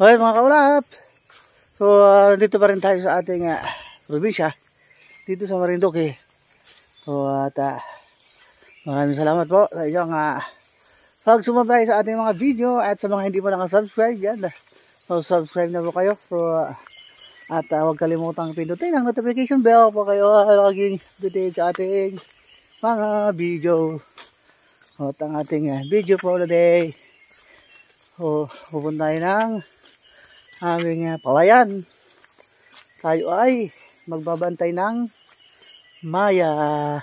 Okay mga kaulap, so dito pa rin tayo sa ating probinsya, dito sa Marinduque. So at maraming salamat po sa inyong pag-sumaybay sa ating mga video, at sa mga hindi pa nakasubscribe yan, so subscribe na po kayo. So at huwag kalimutang pindutin ang notification bell po kayo laging updated sa ating mga video. At ang ating video for the day, so pupunta tayo ng aming palayan. Tayo ay magbabantay ng maya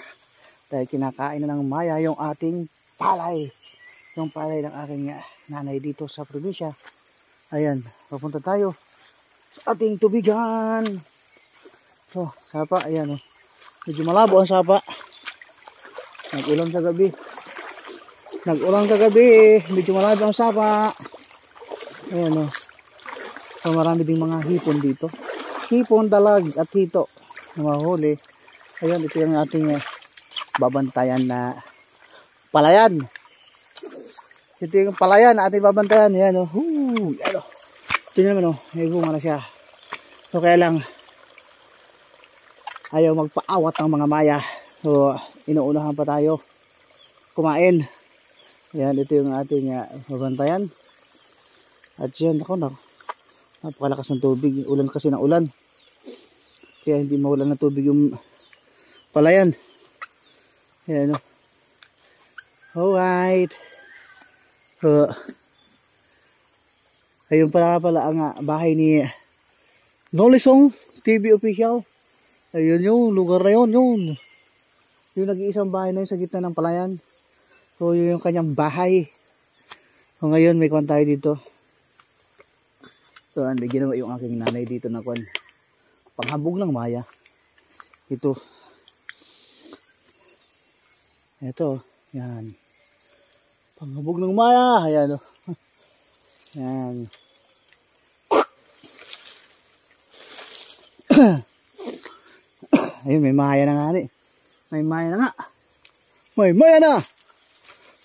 dahil kinakain na ng maya yung ating palay, yung palay ng aking nanay dito sa probinsya. Ayan, papunta tayo sa ating tubigan. So sapa, ayan oh, medyo malabo ang sapa, nag-ulan kagabi, medyo malabo ang sapa. Ayan oh. So marami ding mga hipon dito. Hipon, dalag at hito na mahuli. Ayun, ito yung ating babantayan na palayan. Ito yung palayan na ating babantayan. Ayan o. Ayan o. Ito naman o. May bunga na siya. So kaya lang ayaw magpaawat ng mga maya. So inuunahan pa tayo kumain. Ayan, ito yung ating babantayan. At yan, ako na. Napakalakas ng tubig, ulan kasi ng ulan, kaya hindi maulan ng tubig yung palayan. Ayan o. Alright, so ayun pala ang bahay ni Nolisong TV official. Ayun yung lugar na yun, yung nag-iisang bahay na yun sa gitna ng palayan. So yun yung kanyang bahay. So ngayon may kwan tayo dito. So may ginawa yung aking nanay dito na kwan, panghabog ng maya. Ito yan, panghabog ng maya. Ayan o. Yan. Ayun, may maya na nga ni. May maya na. May maya na.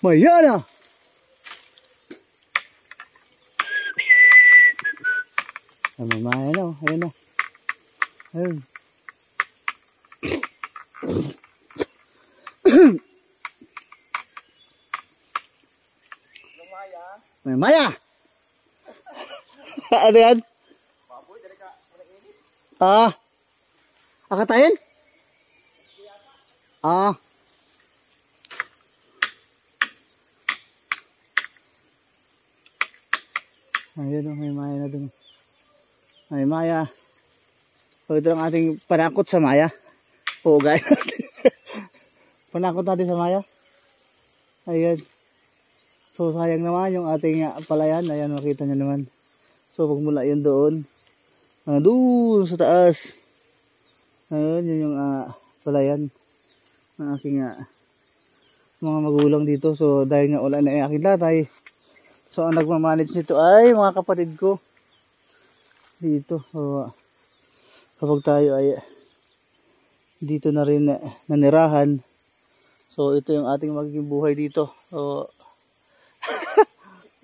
May maya na. Ayun na. Ayun. May maya. Ano yan? Akatayin? Ayun o, may maya na dun. May maya. So ito ang ating panakot sa maya. Oo guys. Panakot natin sa maya. Ayan. So sayang naman yung ating palayan. Ayan, makita nyo naman. So pagmula yun doon, doon sa taas. Ayan, yun yung palayan ng aking mga magulang dito. So dahil nga ulan na aking tatay, so ang nagmamanage nito ay mga kapatid ko dito. So kapag tayo ay dito na rin nanirahan, so ito yung ating magiging buhay dito. So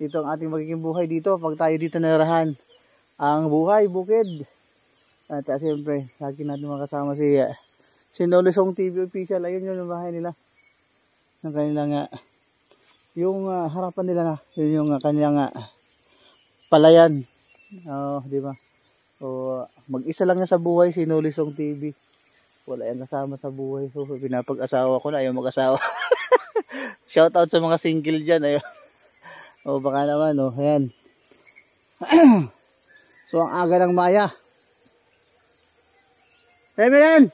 ito ang ating magiging buhay dito pag tayo dito nanirahan. Ang buhay bukid. At siyempre lagi natin makasama si Nolisong TV official. Ayun yun yung bahay nila, ng kanilang yung harapan nila na yun yung kanilang palayan. Di ba? So mag-isa lang niya sa buhay si Nolisong TV. Wala yan kasama sa buhay. So pinapag-asawa ko na, ayaw mag-asawa. Shout out sa mga single dyan. Ayaw. O baka naman ayan. So ang aga ng maya. Meren!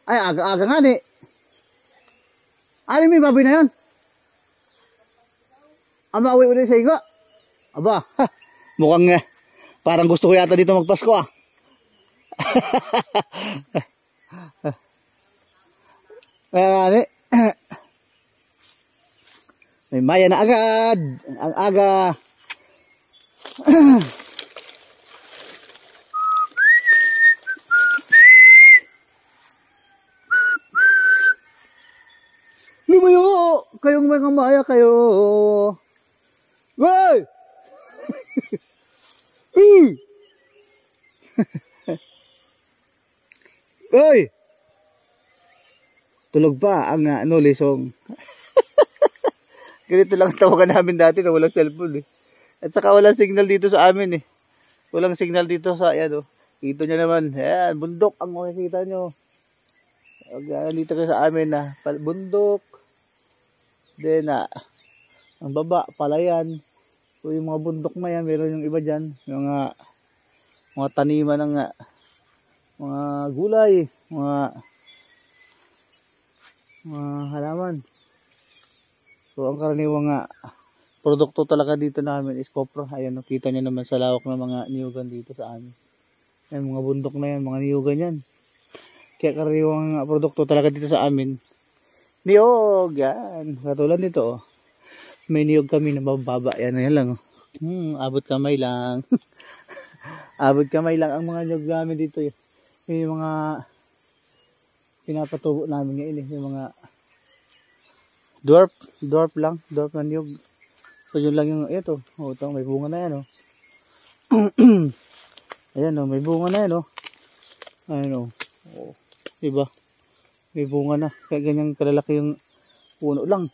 Ay aga-aga nga ni. Ano may baboy na yun? Maawi ulit sa igo. Aba, mukhang parang gusto ko yata dito magpasko Kaya may maya na agad. Ang aga. Lumayo! Kayong mga maya kayo. Wey! Uy! Tulog pa ang lisong. Ganito lang tawagan namin dati na walang cellphone eh. At saka walang signal dito sa amin eh. Walang signal dito sa ayan oh. Ito nyo naman. Ayan, bundok ang makikita nyo. Dito kayo sa amin na bundok. Then ang baba, palayan. So yung mga bundok na yan, meron yung iba dyan. Yung mga taniman ng mga gulay, mga halaman. So ang karaniwang produkto talaga dito namin is kopra. Ayan, nakita nyo naman sa lawak ng mga niyugan dito sa amin. Ayan, mga bundok na yan, mga niyugan yan. Kaya karaniwang produkto talaga dito sa amin, niyog. Yan, katulad nito oh. May niyog kami na bababa. Yan lang oh. Abot kamay lang. Abot kamay lang ang mga niyog namin dito. Yung mga pinapatubo namin ngayon yung mga dwarf na niyog. So yun lang yung ito. Oh, ito may bunga na yan oh. Ayan oh, may bunga na yan oh. Ayan oh. Oh, diba? May bunga na. Kaya ganyan kalalaki yung puno lang.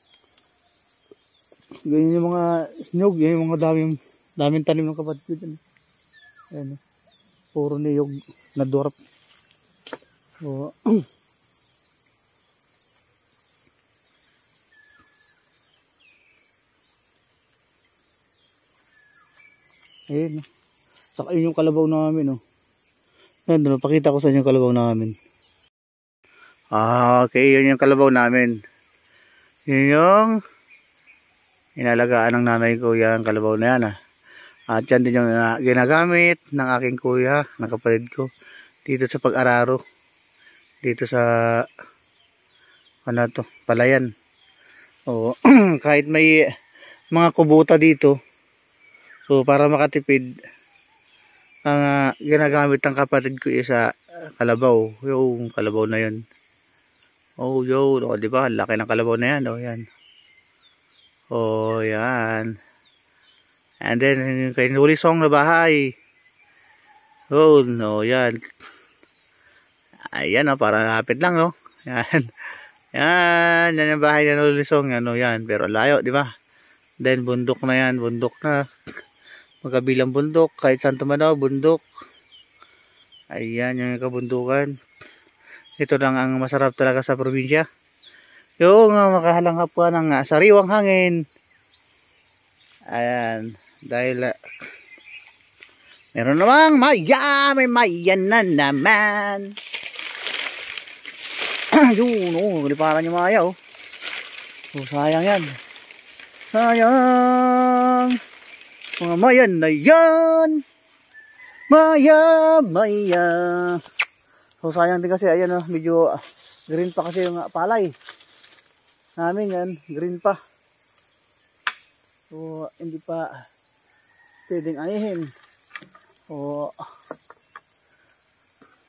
Ganyan yung mga niyog, yan yung mga daming tanim ng kapatid ko. Ayan oh. Puro niyog na dwarf. Oh. Ayan. Saka yun yung kalabaw namin. Oh. Ayan, pakita ko sa inyo yung kalabaw namin. Okay, yun yung kalabaw namin. Yun yung inalagaan ng nanay ko yan, kalabaw na yan. At yan din yung ginagamit ng aking kuya, ng kapatid ko. Dito sa pag-araro. Dito sa palayan. O, kahit may mga kubuta dito. So para makatipid, ang ginagamit ng kapatid ko isa kalabaw, yung kalabaw na yun. Oh, yun, oh, di ba? Laki ng kalabaw na yan, oh, yan. Oh, yan. And then yung kinulisong na bahay. Oh, no, yan. Ayan, oh, para lapit lang, oh. Yan. Yan yung bahay na nulisong, ano yan, pero layo, di ba? Then bundok na yan, bundok na. Magkabilang bundok, kahit saan tumanaw, bundok. Ayan yung kabundukan. Ito lang ang masarap talaga sa probinsya. Yung makahalanghap ka ng sariwang hangin. Ayan, dahil meron namang may maya na naman. Yun, oh, liparan yung maya, oh. Oh, sayang yan. Sayang. Mga mayan na yan. Maya. So sayang din kasi ayan oh, medyo green pa kasi yung palay namin yan, green pa. So hindi pa pwedeng anihin. O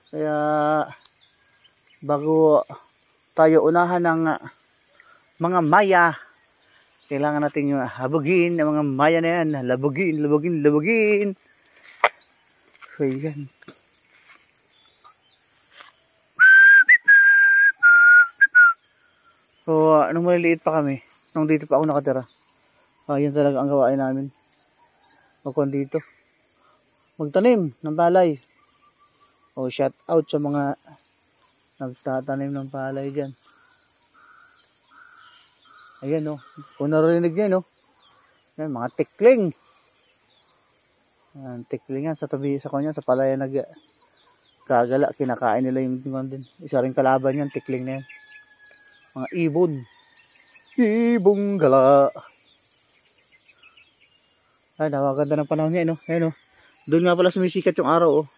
kaya bago tayo unahan ng mga maya, kailangan natin yung habugin ng mga maya na yan. Labugin. So yan. So nung maliliit pa kami, nung dito pa ako nakatira, yan talaga ang gawain namin. Magkuhan dito, magtanim ng palay. O shout out sa mga nagtatanim ng palay dyan. Ayan o, kung narinig nyo, yan, mga tikling. Yan, tikling yan sa tabi, sa kanya, sa palayan nagkagala, kinakain nila yung din. Isa rin kalaban yan, tikling na yan. Mga ibong gala. Ay, nakaganda ng panahon niya, no? Ayan o, doon nga pala sumisikat yung araw, oh.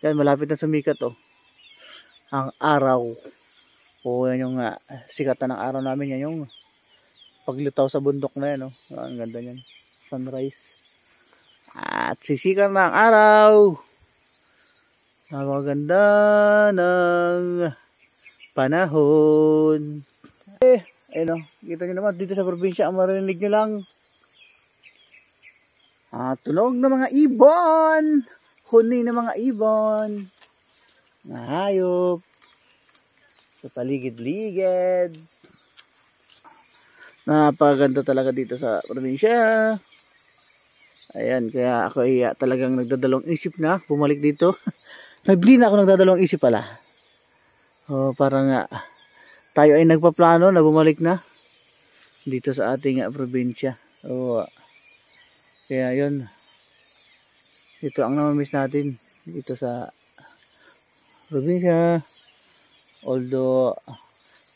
Yan, malapit na sumikat, oh. Ang araw. O, yan yung sikatan ng araw namin, yan yung paglitaw sa bundok na yan, oh. Ang ganda niyan. Sunrise. At sisikat na ang araw. Napakaganda ng panahon. Ayun o, kita nyo naman dito sa probinsya, ang marinig nyo lang tunog ng mga ibon. huni ng mga ibon, mga hayop, sa paligid-ligid. Napakaganda talaga dito sa probinsya. Ayan, kaya ako ay talagang nagdadalawang isip na bumalik dito. Hindi na ako nagdadalawang isip pala. Parang tayo ay nagpaplano na bumalik na dito sa ating probinsya. Kaya yun, ito ang namamiss natin dito sa probinsya. Although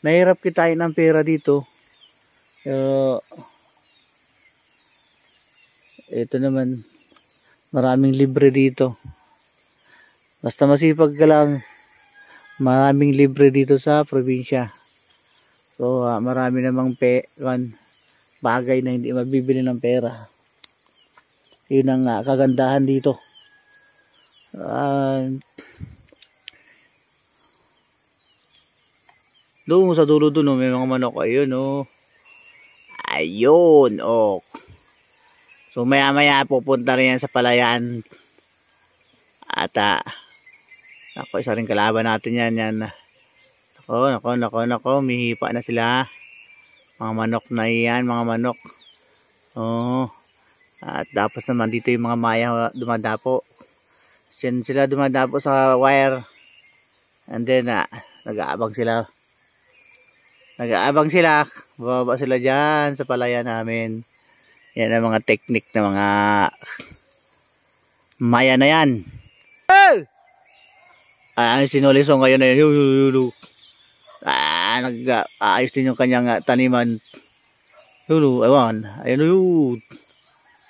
nahirap kitain ng pera dito, pero ito naman, maraming libre dito. Basta masipag ka lang, maraming libre dito sa probinsya. So marami namang bagay na hindi mabibili ng pera. Yun ang kagandahan dito. Doon sa dulo doon, may mga manok. Ayun, ayun, so maya maya pupunta rin yan sa palayan. At ako, isa rin kalaban natin yan. Nako, mihipa na sila. Mga manok na yan, mga manok. At tapos naman dito yung mga maya dumadapo. Sila dumadapo sa wire. And then nag-aabang sila. Bababa sila dyan sa palayan namin. Yan ang mga technique na mga maya na yan. Sinulisong ngayon na yun. Nag-aayos din yung kanyang taniman. Ewan. Ayun yun.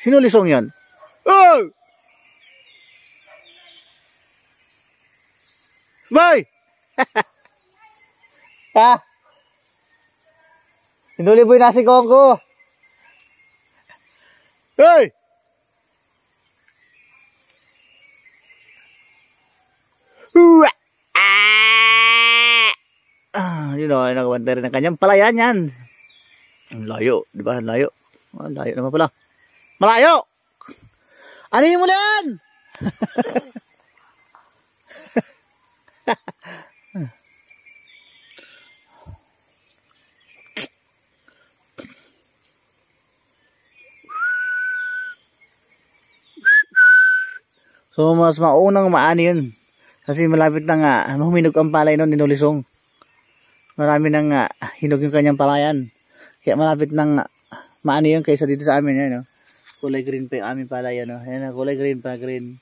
Sinulisong yan. Boy! Sinuli boy nasi ko. Hey! Yun o, nakabantay rin ang kanyang palayan yan. Ang layo, di ba? Ang layo. Ang layo naman pala. Malayo! Ano yung mula yan? So mas maunang maani yun. Kasi malapit na nga huminog ang palay nun, ninulisong. Marami nang hinog yung kanyang palayan. Kaya malapit nang maani yun kaysa dito sa amin. Yan, kulay green pa yung aming palay. Yan, kulay green pa. Green.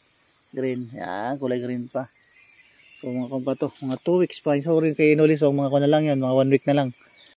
Yan, kulay green pa. So mga kumpa to, mga 2 weeks pa. So rin kay inulisong, mga ko na lang yan, mga 1 week na lang.